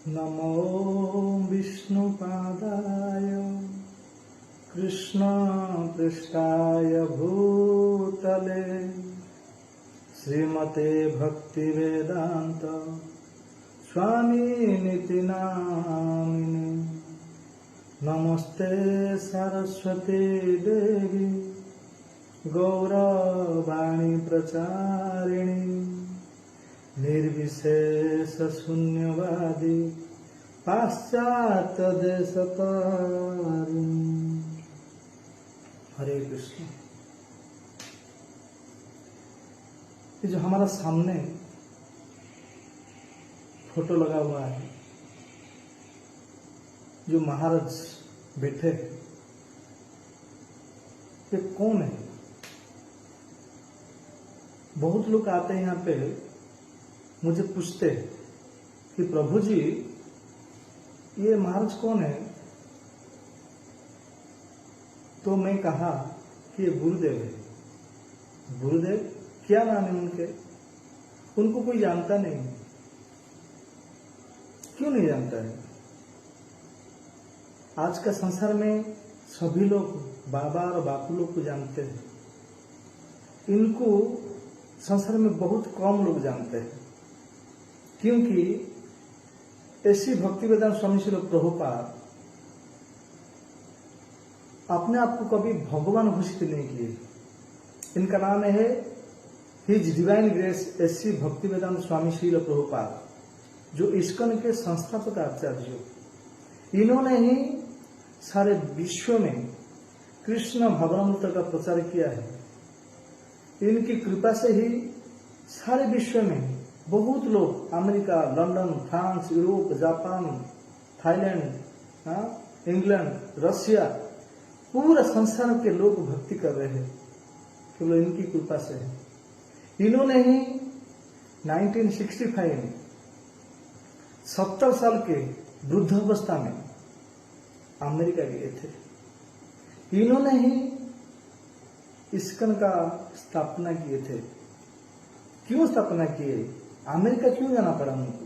नमो विष्णुपादाय कृष्णपृष्ठाय भूतले श्रीमते भक्तिवेदांत स्वामिनिति नामिने। नमस्ते सरस्वती देवी गौरवाणी प्रचारिणी निर्विशेष शून्यवादी पाश्चात्य देशतारिणी। हरे कृष्ण। ये जो हमारा सामने फोटो लगा हुआ है, जो महाराज बैठे हैं, ये कौन है? बहुत लोग आते हैं यहाँ पे, मुझे पूछते हैं कि प्रभु जी ये महाराज कौन है? तो मैं कहा कि ये गुरुदेव है। गुरुदेव क्या नाम है उनके? उनको कोई जानता नहीं। क्यों नहीं जानता है? आज का संसार में सभी लोग बाबा और बापू लोग को जानते हैं। इनको संसार में बहुत कम लोग जानते हैं, क्योंकि ऐसी भक्तिवेदांत स्वामी श्री प्रभुपाद अपने आप को कभी भगवान घोषित नहीं किए। इनका नाम है हिज डिवाइन ग्रेस ऐसी भक्तिवेदांत स्वामी श्री प्रभुपाद, जो इस्कॉन के संस्थापक आचार्य। इन्होंने ही सारे विश्व में कृष्ण भगवंत का प्रचार किया है। इनकी कृपा से ही सारे विश्व में बहुत लोग, America, London, France, Europe, Japan, Thailand, England, Russia, पूरा संसार के लोग भक्ति कर रहे हैं, केवल इनकी कृपा से है। इन्होंने ही 1965 में 70 साल के वृद्धावस्था में अमेरिका गए थे। इन्होंने ही इस्कॉन का स्थापना किए थे। क्यों स्थापना किए? अमेरिका क्यों जाना पड़ा उनको?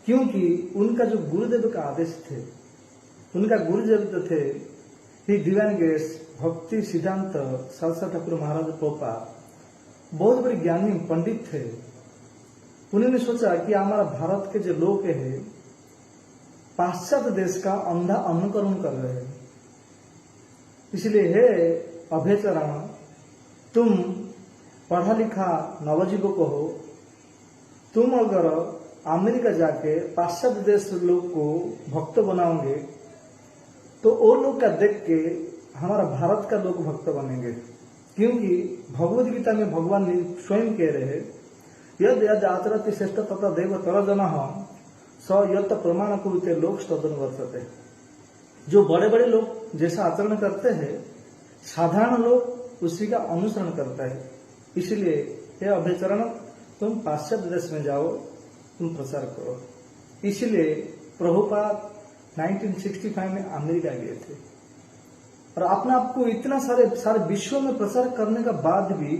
क्योंकि उनका जो गुरुदेव का आदेश थे, उनका गुरुदेव तो थे ही डिवाइन ग्रेस भक्ति सिद्धांत सरस्वती ठाकुर महाराज प्रभुपाद। बहुत बड़े ज्ञानी पंडित थे। उन्होंने सोचा कि हमारा भारत के जो लोग हैं, पाश्चात्य देश का अंधा अनुकरण कर रहे हैं, इसलिए हे अभयचरण, तुम पढ़ा लिखा नवजीवक हो, तुम अगर अमेरिका जाके पाश्चात्य देश लोग को भक्त बनाओगे तो वो लोग का देख के हमारा भारत का लोग भक्त बनेंगे। क्योंकि भगवद गीता में भगवान स्वयं कह रहे हैं, यद यद आचरति श्रेष्ठ तथा देव तरजनः स यत प्रमाण कुरुते लोक स्तोत्रम वर्तते। जो बड़े बड़े लोग जैसा आचरण करते हैं, साधारण लोग उसी का अनुसरण करता है। इसलिए हे अभयचरण, तुम पाश्चात्य देश में जाओ, तुम प्रचार करो। इसलिए प्रभुपाद 1965 में अमेरिका गए थे और अपने आप को इतना सारे विश्व में प्रचार करने के बाद भी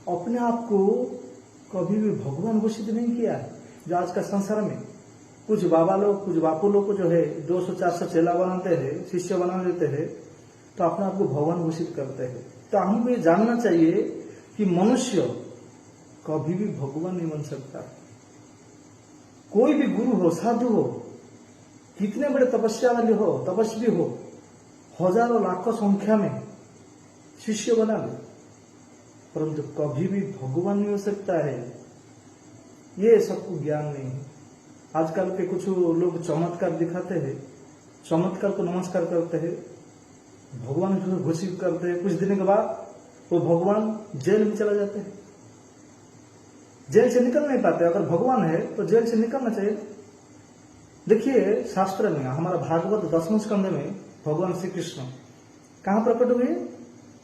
अपने आप को कभी भी भगवान घोषित नहीं किया है। जो आज का संसार में कुछ बाबा लोग, कुछ बापू लोग को जो है 200-400 चेला बनाते हैं, शिष्य बना देते हैं, तो अपने आप को भगवान घोषित करते हैं। तो हमको ये जानना चाहिए कि मनुष्य कभी भी भगवान नहीं बन सकता। कोई भी गुरु हो, साधु हो, कितने बड़े तपस्या वाले हो, तपस्वी हो, हजारों लाखों संख्या में शिष्य बना ले, परंतु कभी भी भगवान नहीं हो सकता है। ये सबको ज्ञान नहीं है। आजकल के कुछ लोग चमत्कार दिखाते हैं, चमत्कार को नमस्कार करते हैं, भगवान को घोषित करते हैं। कुछ दिन के बाद वो भगवान जेल में चला जाते हैं, जेल से निकल नहीं पाते। अगर भगवान है तो जेल से निकलना चाहिए। देखिए शास्त्र में, हमारा भागवत 10वें स्कंध में भगवान श्री कृष्ण कहाँ प्रकट हुए?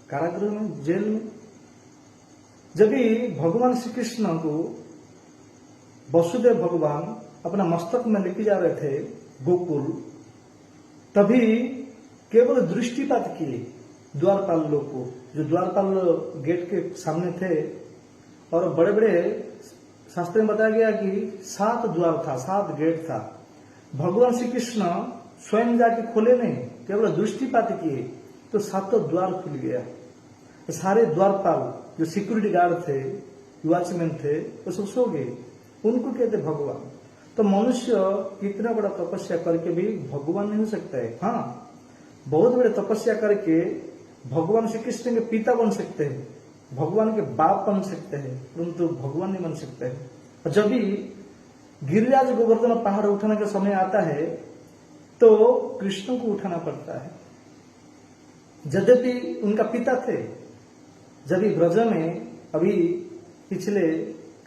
कारागृह में, जेल में। जब भी भगवान श्री कृष्ण को वसुदेव भगवान अपना मस्तक में लेके जा रहे थे गोकुल, तभी केवल दृष्टिपात किए द्वारपाल लोग को, जो द्वारपाल गेट के सामने थे। और बड़े बड़े शास्त्र में बताया गया कि 7 द्वार था, 7 गेट था। भगवान श्री कृष्ण स्वयं जाके खोले नहीं, केवल दृष्टिपात किए तो सातों द्वार खुल गया। सारे द्वारपाल जो सिक्योरिटी गार्ड थे, वॉचमैन थे, वो सब सो गए। उनको कहते भगवान। तो मनुष्य कितना बड़ा तपस्या करके भी भगवान नहीं हो सकता है। हाँ, बहुत बड़े तपस्या करके भगवान श्री कृष्ण के पिता बन सकते हैं, भगवान के बाप बन सकते हैं, परंतु भगवान नहीं बन सकते हैं। जब भी गिरिराज गोवर्धन पहाड़ उठाने का समय आता है तो कृष्ण को उठाना पड़ता है। यद्यपि उनका पिता थे, जब भी ब्रज में अभी पिछले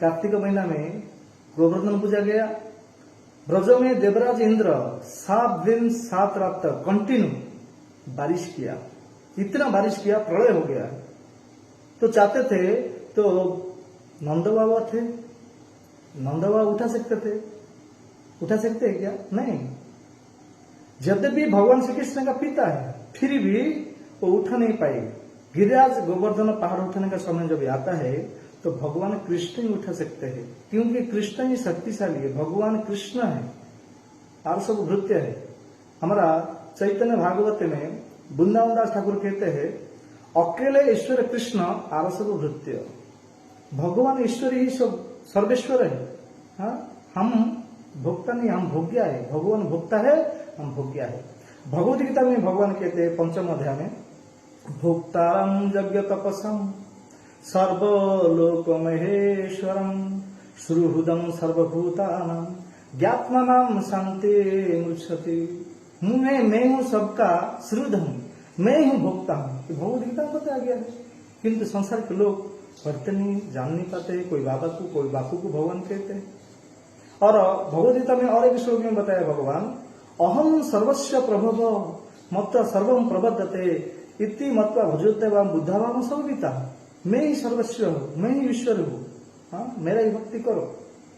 कार्तिक महीना में गोवर्धन पूजा गया, ब्रज में देवराज इंद्र 7 दिन 7 रात तक कंटिन्यू बारिश किया, इतना बारिश किया प्रलय हो गया। तो चाहते थे तो नंद बाबा थे, नंद बाबा उठा सकते थे, उठा सकते हैं क्या? नहीं। यद्यपि भगवान श्री कृष्ण का पिता है, फिर भी वो उठा नहीं पाए। गिरिराज गोवर्धन पहाड़ उठाने का समय जब आता है तो भगवान कृष्ण ही उठा सकते हैं, क्योंकि कृष्ण ही शक्तिशाली है, भगवान कृष्ण है, और सब भृत्य है। हमारा चैतन्य भागवत में वृंदावन दास ठाकुर कहते हैं, अकेले ईश्वर कृष्ण आर सब भृत्य। भगवान ईश्वर ही सब सर्वेश्वर है। हाँ? हम भोक्ता नहीं, हम भोग्या है। भगवान भोक्ता है, हम भोग्या है। भगवद गीता में भगवान कहते हैं 5वें अध्याय में, भोक्तारं यज्ञ तपसम सर्वलोक महेश्वरम सुहृदम सर्वभूतानां ज्ञात्मनां शांति मुच्यते। मैं हूं सबका सुहृद हूं, मैं हूं भोक्ता हूं। भगवद गीता में बताया गया है, किंतु संसार के लोग पढ़ते नहीं, जान नहीं पाते। कोई बाबा को, कोई बापू को भगवान कहते हैं। और भगवद गीता में और एक श्लोक में बताया भगवान, अहम सर्वस्व प्रभव मत सर्वम प्रबद्धते इति मत्वा भजते व बुद्धावाम संविता। मैं ही सर्वस्व हूँ, मैं ही ईश्वर हूँ। हाँ, मेरा ही भक्ति करो।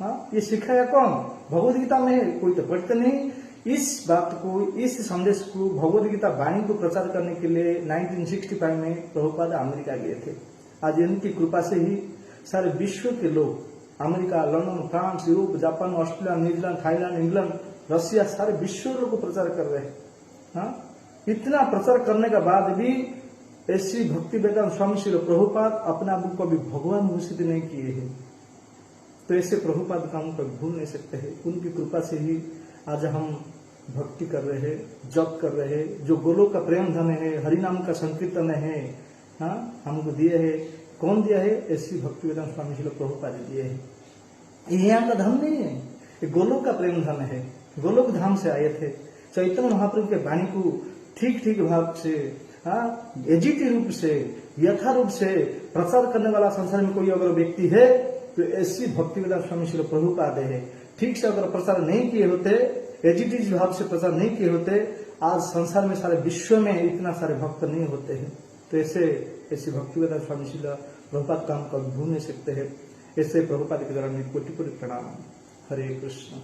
हाँ, ये सिखाया कौन? भगवद गीता में। कोई तो पढ़ते नहीं। इस बात को, इस संदेश को, भगवद गीता वाणी को प्रचार करने के लिए 1965 में प्रभुपाद अमेरिका गए थे। आज इनकी कृपा से ही सारे विश्व के लोग, America, London, France, Europe, Japan, Australia, New Zealand, Thailand, England, Russia, सारे विश्व लोग प्रचार कर रहे हैं। हाँ, इतना प्रचार करने के बाद भी ऐसी भक्ति वेदांत स्वामी श्री प्रभुपाद अपने आप को कभी भगवान घोषित नहीं किए हैं। तो ऐसे प्रभुपाद का हम कभी भूल नहीं सकते हैं। उनकी कृपा से ही आज हम भक्ति कर रहे हैं, जप कर रहे हैं। जो गोलोक का प्रेम धन है, हरिनाम का संकीर्तन है, हाँ, हमको दिए है। कौन दिया है? ऐसी भक्ति वेदांत स्वामी श्री प्रभुपाद दिए है। ये यहाँ का धन नहीं है, ये गोलोक का प्रेम धन है। गोलोक धाम से आए थे। चैतन्य महाप्रभु के वाणी को ठीक भाव से, हाँ, एजिटी रूप से, यथा रूप से प्रचार करने वाला संसार में कोई अगर व्यक्ति है तो ऐसी भक्ति वेदांत स्वामी श्री प्रभुपाद है। ठीक से अगर प्रचार नहीं किए होते, एजिटी भाव से प्रचार नहीं किए होते, आज संसार में सारे विश्व में इतना सारे भक्त नहीं होते हैं। तो ऐसी भक्ति वेदांत स्वामी श्री प्रभुपाद का हम कभी भूल नहीं सकते हैं। ऐसे प्रभुपाद के द्वारा कोटि कोटि प्रणाम। हरे कृष्ण।